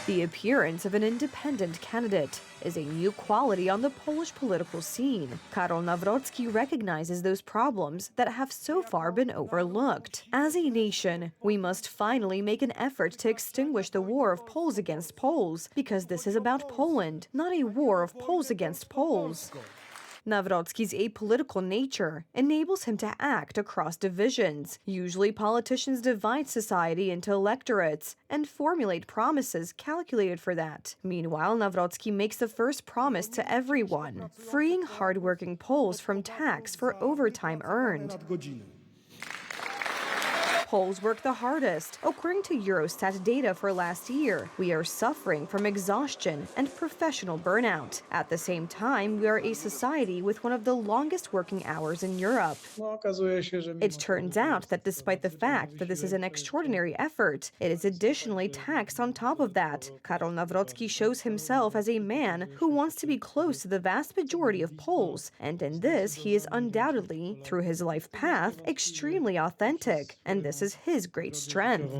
The appearance of an independent candidate is a new quality on the Polish political scene. Karol Nawrocki recognizes those problems that have so far been overlooked. As a nation, we must finally make an effort to extinguish the war of Poles against Poles, because this is about Poland, not a war of Poles against Poles. Nawrocki's apolitical nature enables him to act across divisions. Usually, politicians divide society into electorates and formulate promises calculated for that. Meanwhile, Nawrocki makes the first promise to everyone, freeing hardworking Poles from tax for overtime earned. Poles work the hardest. According to Eurostat data for last year, we are suffering from exhaustion and professional burnout. At the same time, we are a society with one of the longest working hours in Europe. It turns out that despite the fact that this is an extraordinary effort, it is additionally taxed on top of that. Karol Nawrocki shows himself as a man who wants to be close to the vast majority of Poles, and in this he is undoubtedly, through his life path, extremely authentic, and this is his great strength.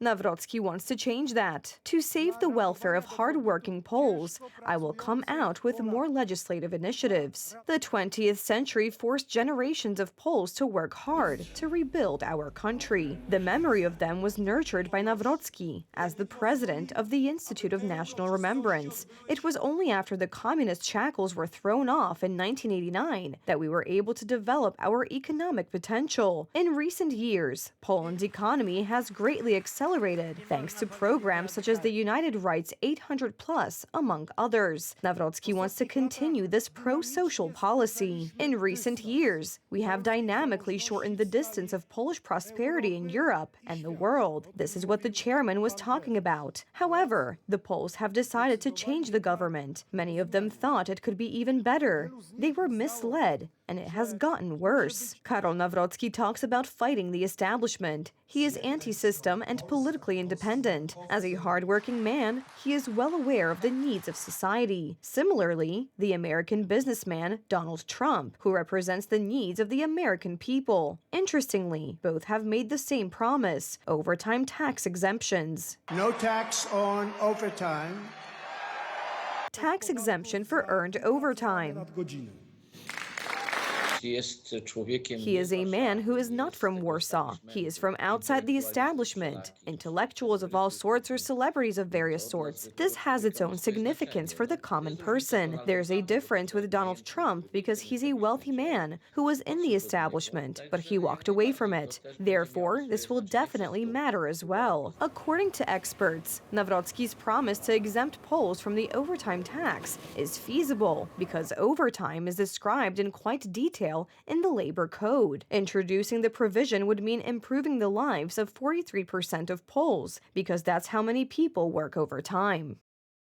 Nawrocki wants to change that. To save the welfare of hard-working Poles, I will come out with more legislative initiatives. The 20th century forced generations of Poles to work hard to rebuild our country. The memory of them was nurtured by Nawrocki as the president of the Institute of National Remembrance. It was only after the communist shackles were thrown off in 1989 that we were able to develop our economic potential. In recent years, Poland's economy has greatly accelerated thanks to programs such as the United Rights 800+, among others. Nawrocki wants to continue this pro-social policy. In recent years, we have dynamically shortened the distance of Polish prosperity in Europe and the world. This is what the chairman was talking about. However, the Poles have decided to change the government. Many of them thought it could be even better. They were misled, and it has gotten worse. Karol Nawrocki talks about fighting the establishment. He is anti-system and politically independent. As a hardworking man, he is well aware of the needs of society. Similarly, the American businessman Donald Trump, who represents the needs of the American people. Interestingly, both have made the same promise: overtime tax exemptions. No tax on overtime. Tax exemption for earned overtime. He is a man who is not from Warsaw. He is from outside the establishment. Intellectuals of all sorts or celebrities of various sorts. This has its own significance for the common person. There's a difference with Donald Trump because he's a wealthy man who was in the establishment, but he walked away from it. Therefore, this will definitely matter as well. According to experts, Nawrocki's promise to exempt Poles from the overtime tax is feasible because overtime is described in quite detail in the labor code. Introducing the provision would mean improving the lives of 43% of Poles, because that's how many people work overtime.